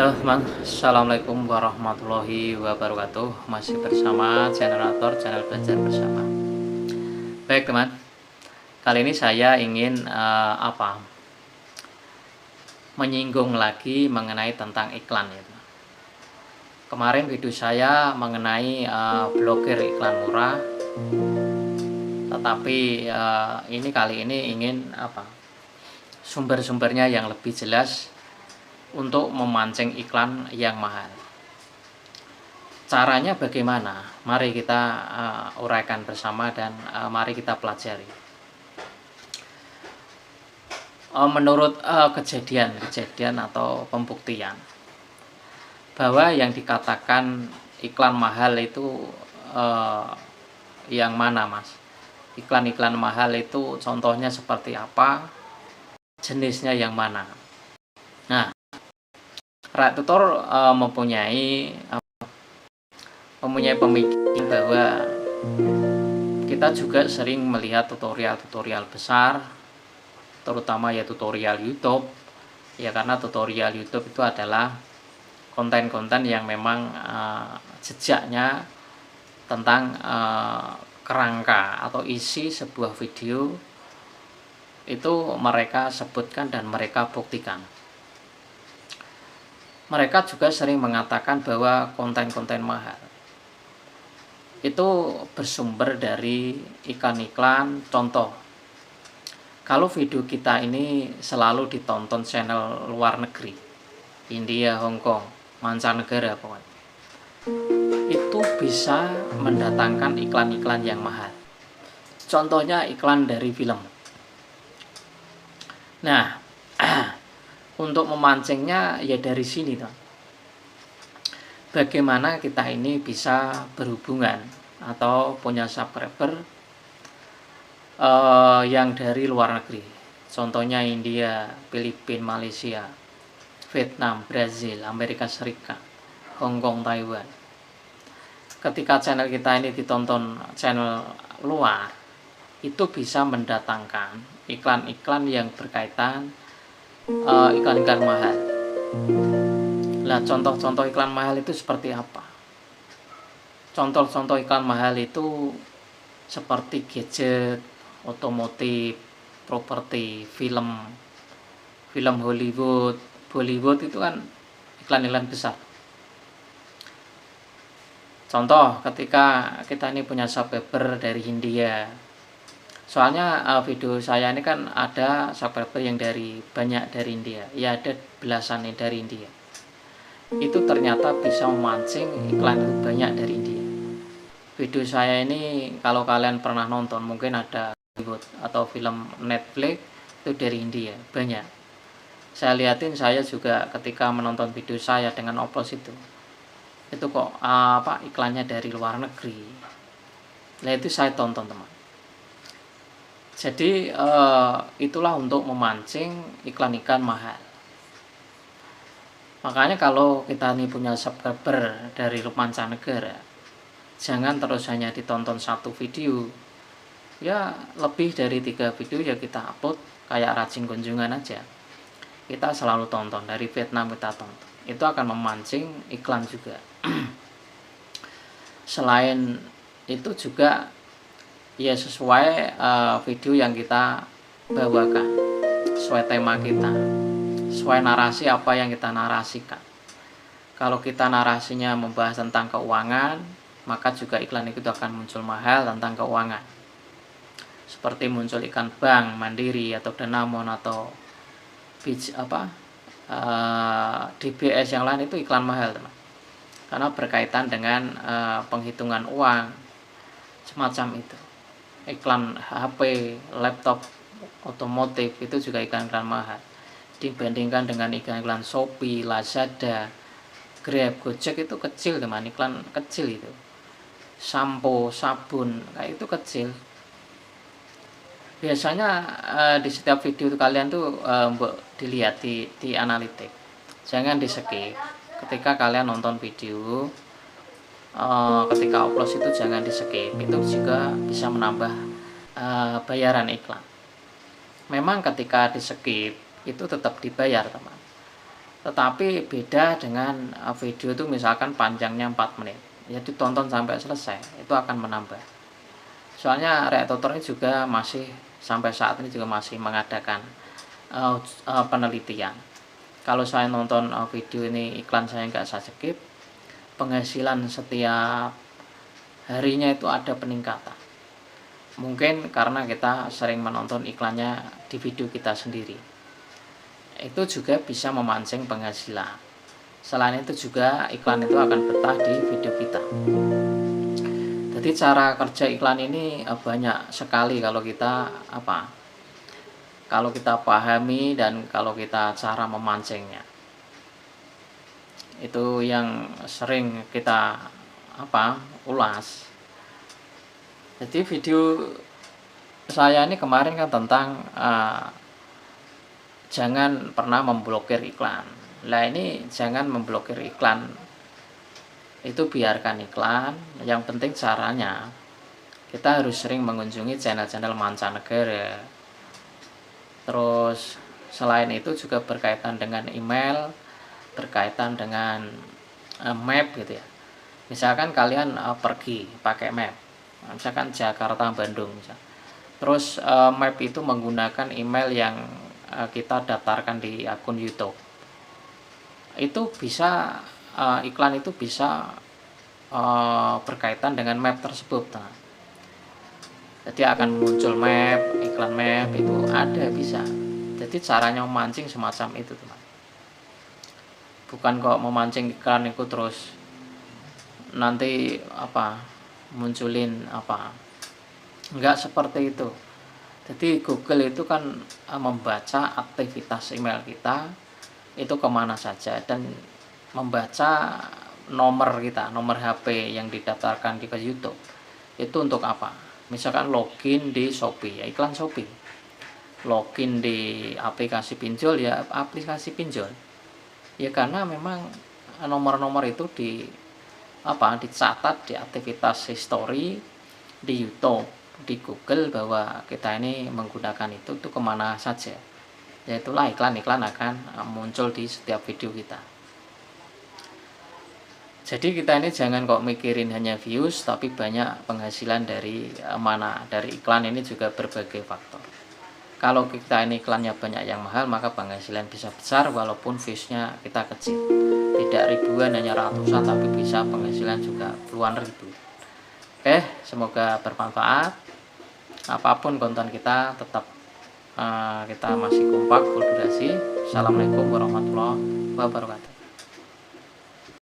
Halo teman, Assalamualaikum warahmatullahi wabarakatuh. Masih bersama channel belajar bersama. Baik teman, kali ini saya ingin menyinggung lagi mengenai tentang iklan ya. Kemarin video saya mengenai blokir iklan murah, tetapi kali ini ingin sumber-sumbernya yang lebih jelas untuk memancing iklan yang mahal. Caranya bagaimana? Mari kita uraikan bersama dan mari kita pelajari. Menurut kejadian atau pembuktian bahwa yang dikatakan iklan mahal itu yang mana, Mas? Iklan-iklan mahal itu contohnya seperti apa? Jenisnya yang mana? Nah, Rak Tutor mempunyai pemikiran bahwa kita juga sering melihat tutorial-tutorial besar, terutama ya tutorial YouTube ya, karena tutorial YouTube itu adalah konten-konten yang memang jejaknya tentang kerangka atau isi sebuah video itu mereka sebutkan dan mereka buktikan. Mereka juga sering mengatakan bahwa konten-konten mahal itu bersumber dari iklan-iklan. Contoh, kalau video kita ini selalu ditonton channel luar negeri, India, Hong Kong, mancanegara pokoknya, itu bisa mendatangkan iklan-iklan yang mahal. Contohnya iklan dari film. Nah, untuk memancingnya ya dari sini toh. Bagaimana kita ini bisa berhubungan atau punya subscriber yang dari luar negeri, contohnya India, Filipina, Malaysia, Vietnam, Brazil, Amerika Serikat, Hong Kong, Taiwan. Ketika channel kita ini ditonton channel luar, itu bisa mendatangkan iklan-iklan yang berkaitan iklan-iklan mahal. Nah, contoh-contoh iklan mahal itu seperti apa? Contoh-contoh iklan mahal itu seperti gadget, otomotif, properti, film Hollywood, Bollywood itu kan iklan-iklan besar. Contoh, ketika kita ini punya subscriber dari India, soalnya video saya ini kan ada subscriber yang banyak dari India, ya ada belasan dari India. Itu ternyata bisa memancing iklan itu banyak dari India. Video saya ini kalau kalian pernah nonton, mungkin ada Hollywood atau film Netflix itu dari India, banyak. Saya lihatin, saya juga ketika menonton video saya dengan oplos itu kok iklannya dari luar negeri. Nah, itu saya tonton teman. Jadi itulah untuk memancing iklan-iklan mahal. Makanya kalau kita nih punya subscriber dari mancanegara, jangan terus hanya ditonton satu video. Ya lebih dari 3 video ya kita upload, kayak rajin kunjungan aja. Kita selalu tonton, dari Vietnam kita tonton. Itu akan memancing iklan juga. Selain itu juga ya sesuai video yang kita bawakan, sesuai tema kita, sesuai narasi apa yang kita narasikan. Kalau kita narasinya membahas tentang keuangan, maka juga iklan itu akan muncul mahal tentang keuangan. Seperti muncul iklan bank Mandiri atau Danamon atau DBS yang lain, itu iklan mahal teman. Karena berkaitan dengan penghitungan uang semacam itu. Iklan HP, laptop, otomotif itu juga iklan-iklan mahal dibandingkan dengan iklan-iklan Shopee, Lazada, Grab, Gojek itu kecil teman, iklan kecil itu. Sampo, sabun, kayak itu kecil. Biasanya di setiap video itu kalian tuh dilihat di analitik. Jangan di skip. Ketika kalian nonton video, ketika upload itu jangan di skip. Itu juga bisa menambah bayaran iklan. Memang ketika di skip itu tetap dibayar teman, Tetapi beda dengan video itu misalkan panjangnya 4 menit. Ya ditonton sampai selesai, itu akan menambah. Soalnya ReakTutor ini juga masih sampai saat ini juga masih mengadakan penelitian. Kalau saya nonton video ini iklan saya nggak saya skip, penghasilan setiap harinya itu ada peningkatan. Mungkin karena kita sering menonton iklannya di video kita sendiri. Itu juga bisa memancing penghasilan. Selain itu juga iklan itu akan betah di video kita. Jadi cara kerja iklan ini banyak sekali kalau kita kalau kita pahami dan kalau kita cara memancingnya. Itu yang sering kita ulas. Jadi video saya ini kemarin kan tentang jangan pernah memblokir iklan. Nah ini jangan memblokir iklan, itu biarkan iklan. Yang penting caranya kita harus sering mengunjungi channel-channel mancanegara. Terus selain itu juga berkaitan dengan email, berkaitan dengan map gitu ya. Misalkan kalian pergi pakai map, misalkan Jakarta Bandung misalkan. Terus map itu menggunakan email yang kita daftarkan di akun YouTube. Itu bisa iklan itu bisa berkaitan dengan map tersebut. Nah, jadi akan muncul map, iklan map itu ada bisa. Jadi caranya memancing semacam itu, teman. Bukan kok memancing iklan itu terus nanti munculin enggak seperti itu. Jadi Google itu kan membaca aktivitas email kita itu kemana saja, dan membaca nomor kita, nomor HP yang didaftarkan di ke YouTube itu untuk apa. Misalkan login di Shopee, ya iklan Shopee. Login di aplikasi pinjol, ya aplikasi pinjol. Ya karena memang nomor-nomor itu dicatat di aktivitas history di YouTube, di Google, bahwa kita ini menggunakan itu kemana saja. Ya itulah iklan-iklan akan muncul di setiap video kita. Jadi kita ini jangan kok mikirin hanya views, tapi banyak penghasilan dari mana. Dari iklan ini juga berbagai faktor. Kalau kita ini iklannya banyak yang mahal, maka penghasilan bisa besar walaupun viewsnya kita kecil. Tidak ribuan, hanya ratusan, tapi bisa penghasilan juga puluhan ribu. Oke, semoga bermanfaat. Apapun konten kita, tetap kita masih kompak, full durasi. Assalamualaikum warahmatullahi wabarakatuh.